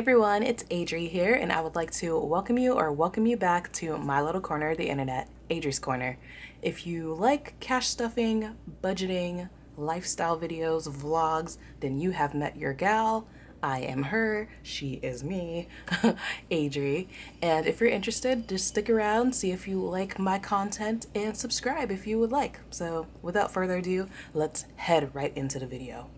everyone, it's Adri here, and I would like to welcome you back to my little corner of the internet, Adri's Corner. If you like cash stuffing, budgeting, lifestyle videos, vlogs, then you have met your gal. I am her, she is me, Adri. And if you're interested, just stick around, see if you like my content, and subscribe if you would like. So without further ado, let's head right into the video.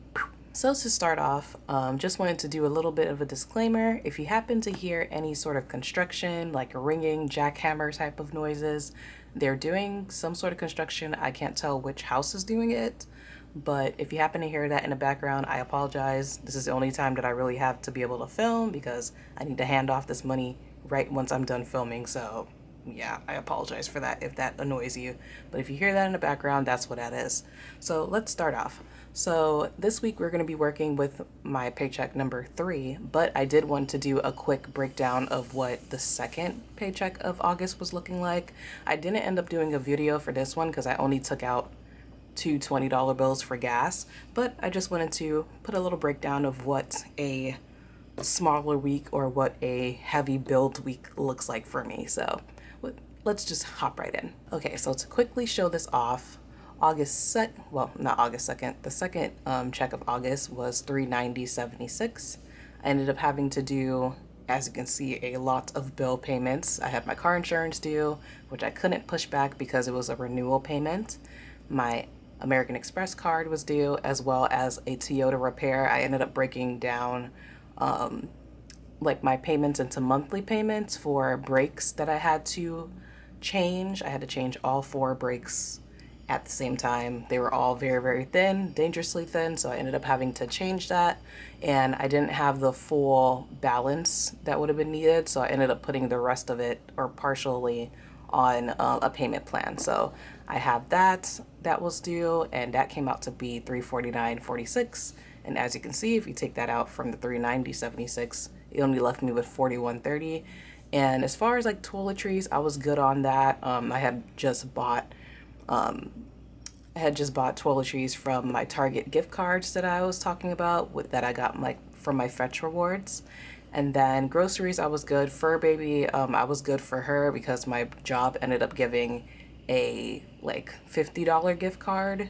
So to start off, just wanted to do a little bit of a disclaimer. If you happen to hear any sort of construction, like a ringing, jackhammer type of noises, they're doing some sort of construction. I can't tell which house is doing it, but if you happen to hear that in the background, I apologize. This is the only time that I really have to be able to film because I need to hand off this money right once I'm done filming. So yeah, I apologize for that if that annoys you. But if you hear that in the background, that's what that is. So let's start off. So this week we're going to be working with my paycheck number 3, but I did want to do a quick breakdown of what the second paycheck of August was looking like. I didn't end up doing a video for this one because I only took out two $20 bills for gas, but I just wanted to put a little breakdown of what a smaller week or what a heavy build week looks like for me. So let's just hop right in. Okay, so to quickly show this off, the second check of August was $390.76. I ended up having to do, as you can see, a lot of bill payments. I had my car insurance due, which I couldn't push back because it was a renewal payment. My American Express card was due, as well as a Toyota repair. I ended up breaking down like my payments into monthly payments for brakes that I had to change. I had to change all 4 brakes at the same time. They were all very, very thin, dangerously thin, so I ended up having to change that, and I didn't have the full balance that would have been needed, so I ended up putting the rest of it, or partially, on a payment plan. So I have that was due, and that came out to be $349.46, and as you can see, if you take that out from the $390.76, it only left me with $41.30. And as far as like toiletries, I was good on that. I had just bought toiletries from my Target gift cards that I was talking about, that I got from my Fetch rewards. And then groceries, I was good. Fur baby, I was good for her because my job ended up giving a $50 gift card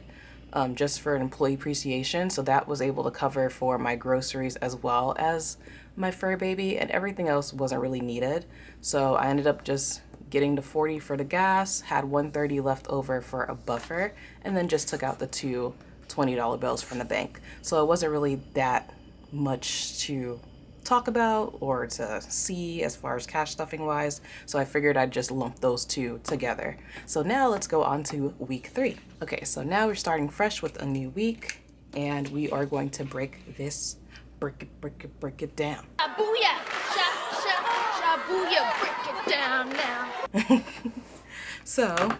just for an employee appreciation. So that was able to cover for my groceries as well as my fur baby, and everything else wasn't really needed. So I ended up just getting the 40 for the gas, had 130 left over for a buffer, and then just took out the two $20 bills from the bank. So it wasn't really that much to talk about or to see as far as cash stuffing wise. So I figured I'd just lump those two together. So now let's go on to week 3. Okay, so now we're starting fresh with a new week, and we are going to break it down. Booyah! Booyah! Break it down now. So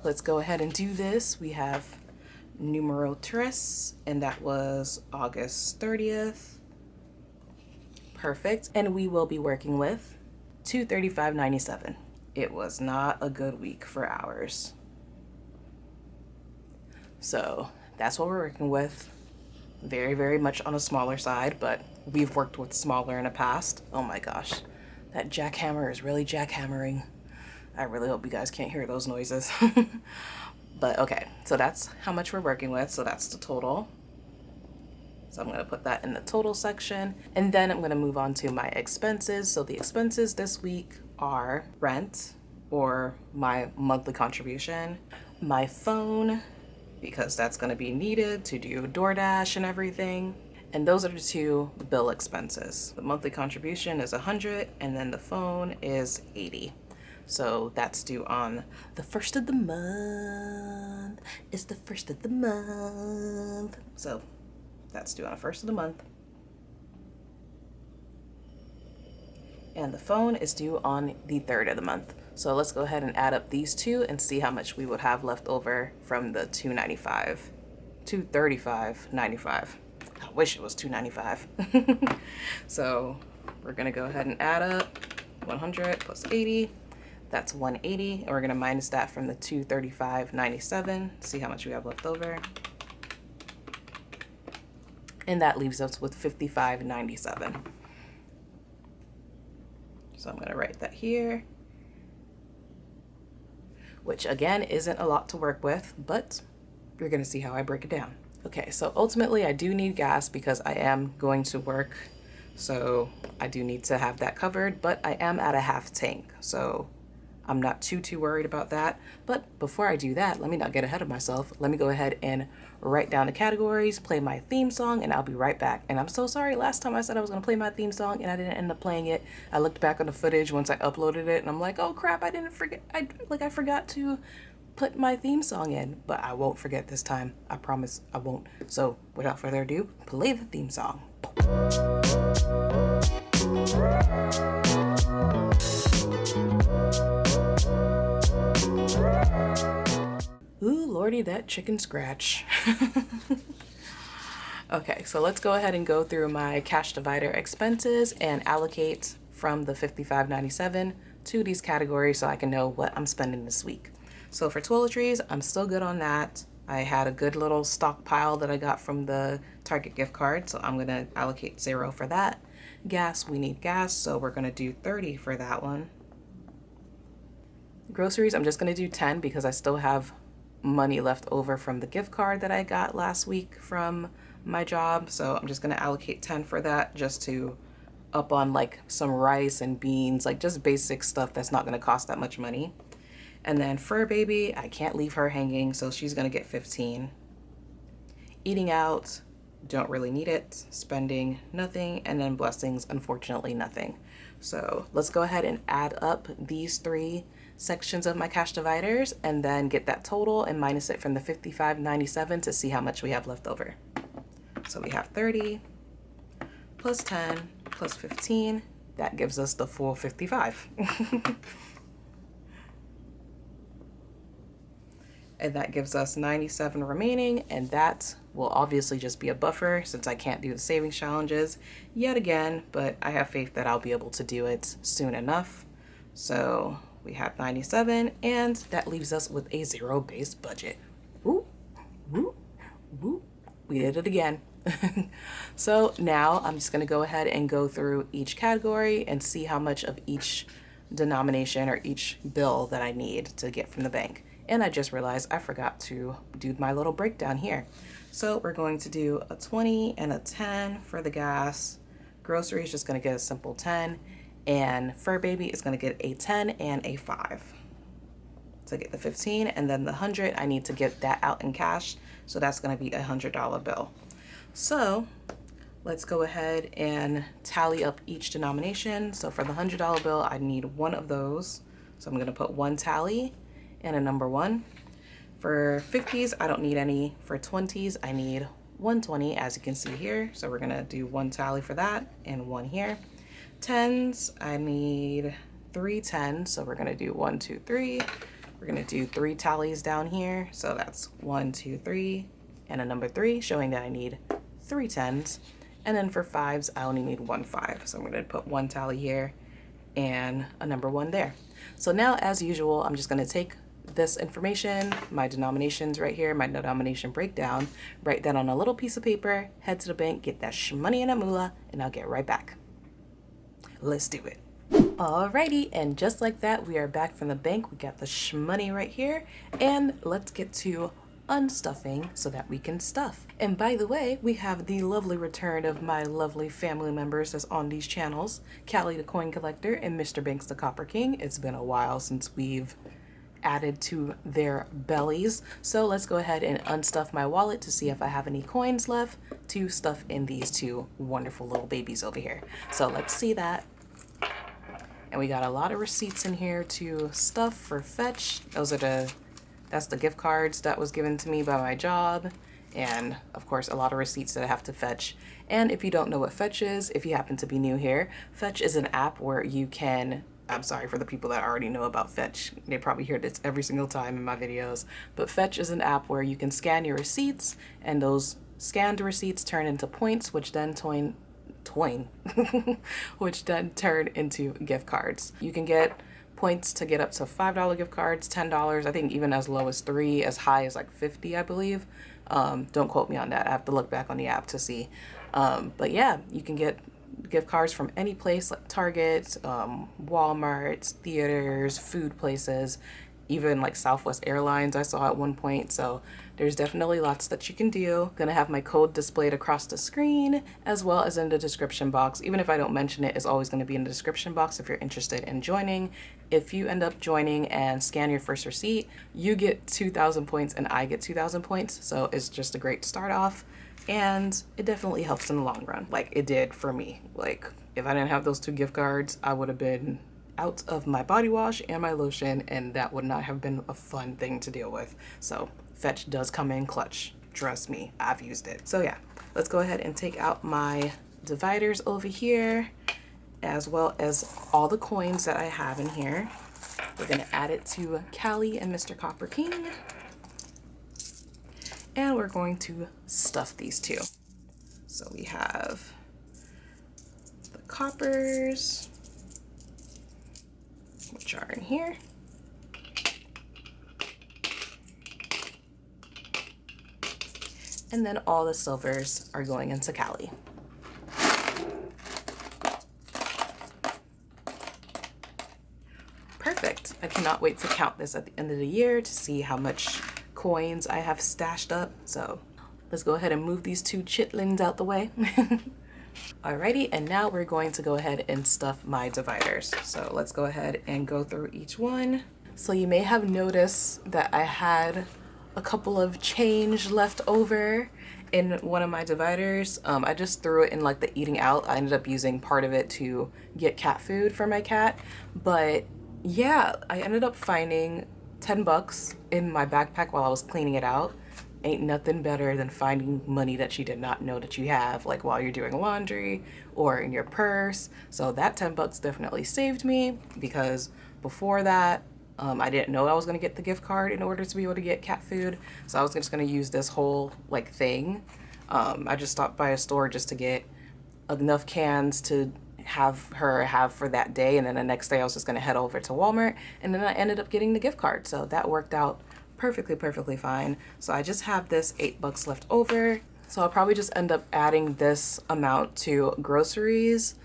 let's go ahead and do this. We have numero tres, and that was August 30th. Perfect. And we will be working with $235.97. It was not a good week for hours. So that's what we're working with. Very, very much on a smaller side, but we've worked with smaller in the past. Oh my gosh, that jackhammer is really jackhammering. I really hope you guys can't hear those noises. But okay, so that's how much we're working with. So that's the total. So I'm going to put that in the total section, and then I'm going to move on to my expenses. So the expenses this week are rent, or my monthly contribution, my phone, because that's going to be needed to do DoorDash and everything. And those are the 2 bill expenses. The monthly contribution is $100, and then the phone is $80. So that's due on the 1st of the month. It's the 1st of the month. So that's due on the 1st of the month. And the phone is due on the 3rd of the month. So let's go ahead and add up these 2 and see how much we would have left over from the $235.95. I wish it was $295. So we're gonna go ahead and add up 100 plus 80. That's 180, and we're gonna minus that from the $235.97. See how much we have left over. And that leaves us with $55.97. So I'm going to write that here, which again isn't a lot to work with, but you're going to see how I break it down. Okay, so ultimately I do need gas because I am going to work, so I do need to have that covered, but I am at a half tank, so I'm not too worried about that. But before I do that, let me not get ahead of myself. Let me go ahead and write down the categories, play my theme song, and I'll be right back. And I'm so sorry, last time I said I was gonna play my theme song and I didn't end up playing it. I looked back on the footage once I uploaded it and I'm like, oh crap, I forgot to put my theme song in, but I won't forget this time. I promise I won't. So without further ado, play the theme song. Ooh, lordy, that chicken scratch. Okay, so let's go ahead and go through my cash divider expenses and allocate from the $55.97 to these categories so I can know what I'm spending this week. So for toiletries, I'm still good on that. I had a good little stockpile that I got from the Target gift card, so I'm gonna allocate 0 for that. Gas, we need gas, so we're gonna do 30 for that one. Groceries, I'm just gonna do 10 because I still have money left over from the gift card that I got last week from my job, so I'm just gonna allocate 10 for that, just to up on like some rice and beans, like just basic stuff that's not gonna cost that much money. And then fur baby, I can't leave her hanging, so she's gonna get 15. Eating out, don't really need it. Spending, nothing. And then blessings, unfortunately nothing. So let's go ahead and add up these 3 sections of my cash dividers and then get that total and minus it from the $55.97 to see how much we have left over. So we have 30 plus 10 plus 15. That gives us the full 55. And that gives us 97 remaining, and that will obviously just be a buffer since I can't do the savings challenges yet again, but I have faith that I'll be able to do it soon enough. So we have 97, and that leaves us with a zero-based budget. Woo, woo, woo. We did it again. So now I'm just going to go ahead and go through each category and see how much of each denomination or each bill that I need to get from the bank. And I just realized I forgot to do my little breakdown here. So we're going to do a 20 and a 10 for the gas. Grocery is just going to get a simple 10. And fur baby is going to get a 10 and a 5 to get the 15. And then the 100, I need to get that out in cash. So that's going to be a $100 bill. So let's go ahead and tally up each denomination. So for the $100 bill, I need one of those. So I'm going to put one tally and a number 1. For 50s, I don't need any. For 20s, I need 120, as you can see here. So we're gonna do 1 tally for that and 1 here. 10s, I need 3 10s. So we're gonna do 1, 2, 3. We're gonna do 3 tallies down here. So that's 1, 2, 3, and a number 3, showing that I need 3 10s. And then for 5s, I only need 1 5. So I'm gonna put 1 tally here and a number 1 there. So now, as usual, I'm just gonna take this information, my denominations right here, my denomination breakdown, write that on a little piece of paper, head to the bank, get that money in a moolah, and I'll get right back. Let's do it. Alrighty, and just like that, we are back from the bank. We got the money right here, and let's get to unstuffing so that we can stuff. And by the way, we have the lovely return of my lovely family members that's on these channels, Callie the Coin Collector and Mr. Banks the Copper King. It's been a while since we've added to their bellies. So let's go ahead and unstuff my wallet to see if I have any coins left to stuff in these 2 wonderful little babies over here. So let's see that. And we got a lot of receipts in here to stuff for Fetch. That's the gift cards that was given to me by my job. And of course, a lot of receipts that I have to fetch. And if you don't know what Fetch is, if you happen to be new here, Fetch is an app where you can, I'm sorry for the people that already know about Fetch. They probably hear this every single time in my videos. But Fetch is an app where you can scan your receipts, and those scanned receipts turn into points, which then which then turn into gift cards. You can get points to get up to $5 gift cards, $10, I think even as low as $3, as high as like 50, I believe. Don't quote me on that. I have to look back on the app to see. But yeah, you can get gift cards from any place like Target, Walmart, theaters, food places, even like Southwest Airlines I saw at one point. So there's definitely lots that you can do. Gonna have my code displayed across the screen as well as in the description box. Even if I don't mention it, it's always gonna be in the description box if you're interested in joining. If you end up joining and scan your first receipt, you get 2,000 points and I get 2,000 points. So it's just a great start off. And it definitely helps in the long run, like it did for me. Like if I didn't have those 2 gift cards, I would have been out of my body wash and my lotion, and that would not have been a fun thing to deal with. So Fetch does come in clutch. Trust me, I've used it. So yeah, let's go ahead and take out my dividers over here, as well as all the coins that I have in here. We're gonna add it to Callie and Mr. Copper King. And we're going to stuff these 2. So we have the coppers, which are in here. And then all the silvers are going into Callie. Perfect. I cannot wait to count this at the end of the year to see how much coins I have stashed up. So let's go ahead and move these 2 chitlins out the way. Alrighty, and now we're going to go ahead and stuff my dividers. So let's go ahead and go through each one. So you may have noticed that I had a couple of change left over in one of my dividers. I just threw it in like the eating out. I ended up using part of it to get cat food for my cat. But yeah, I ended up finding 10 bucks in my backpack while I was cleaning it out. Ain't nothing better than finding money that you did not know that you have, like while you're doing laundry or in your purse. So that 10 bucks definitely saved me, because before that, I didn't know I was gonna get the gift card in order to be able to get cat food. So I was just gonna use this whole like thing. I just stopped by a store just to get enough cans to have her have for that day, and then the next day I was just gonna head over to Walmart, and then I ended up getting the gift card. So that worked out perfectly fine. So I just have this 8 bucks left over. So I'll probably just end up adding this amount to groceries,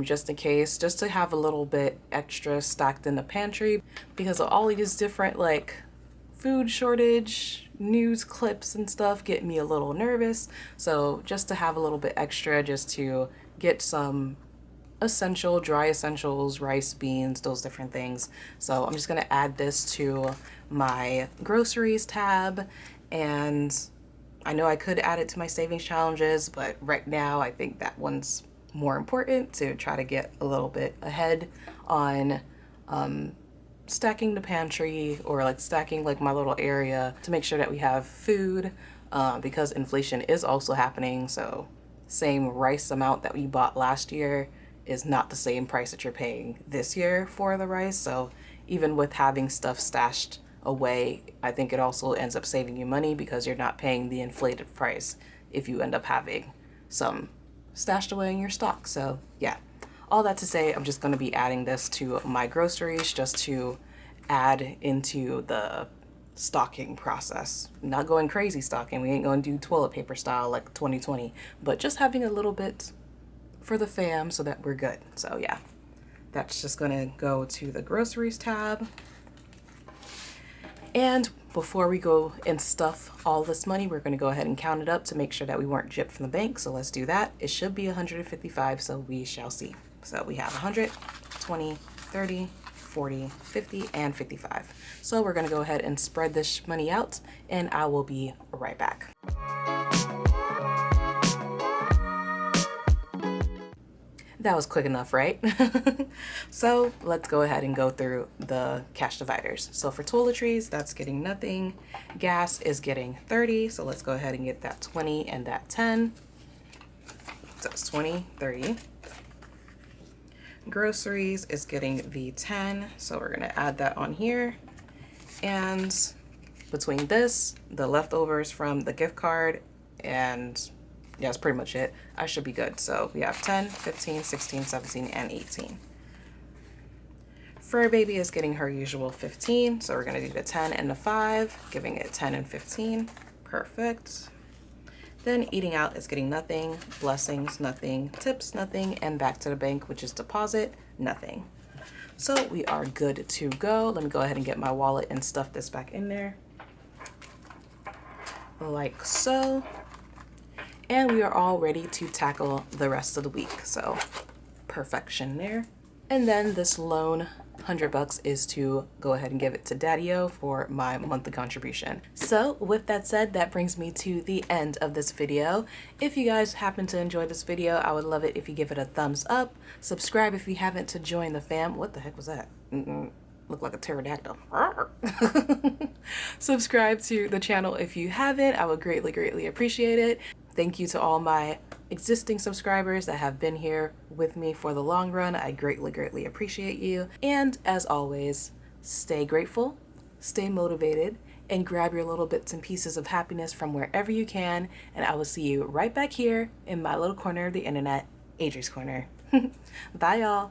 just in case, just to have a little bit extra stacked in the pantry, because of all these different like food shortage news clips and stuff get me a little nervous. So just to have a little bit extra, just to get some dry essentials, rice, beans, those different things. So I'm just gonna add this to my groceries tab, and I know I could add it to my savings challenges, but right now I think that one's more important, to try to get a little bit ahead on stacking the pantry, or like stacking like my little area to make sure that we have food, because inflation is also happening. So same rice amount that we bought last year is not the same price that you're paying this year for the rice. So even with having stuff stashed away, I think it also ends up saving you money, because you're not paying the inflated price if you end up having some stashed away in your stock. So yeah, all that to say, I'm just going to be adding this to my groceries just to add into the stocking process. Not going crazy stocking. We ain't going to do toilet paper style like 2020, but just having a little bit for the fam so that we're good. So yeah, that's just gonna go to the groceries tab. And before we go and stuff all this money, we're gonna go ahead and count it up to make sure that we weren't gypped from the bank. So let's do that. It should be 155, so we shall see. So we have 100, 20, 30, 40, 50, and 55. So we're gonna go ahead and spread this money out, and I will be right back. That was quick enough, right? So let's go ahead and go through the cash dividers. So for toiletries, that's getting nothing. Gas is getting 30. So let's go ahead and get that 20 and that 10. So it's 20, 30. Groceries is getting the 10. So we're gonna add that on here. And between this, the leftovers from the gift card, and yeah, that's pretty much it. I should be good. So we have 10, 15, 16, 17, and 18. Fur Baby is getting her usual 15. So we're gonna do the 10 and the 5, giving it 10 and 15. Perfect. Then eating out is getting nothing, blessings, nothing, tips, nothing, and back to the bank, which is deposit, nothing. So we are good to go. Let me go ahead and get my wallet and stuff this back in there. Like so. And we are all ready to tackle the rest of the week. So perfection there. And then this loan, $100, is to go ahead and give it to Daddy-O for my monthly contribution. So with that said, that brings me to the end of this video. If you guys happen to enjoy this video, I would love it if you give it a thumbs up. Subscribe if you haven't to join the fam. What the heck was that? Look like a pterodactyl. Subscribe to the channel if you haven't. I would greatly appreciate it. Thank you to all my existing subscribers that have been here with me for the long run. I greatly appreciate you. And as always, stay grateful, stay motivated, and grab your little bits and pieces of happiness from wherever you can. And I will see you right back here in my little corner of the internet, Adri's Corner. Bye, y'all.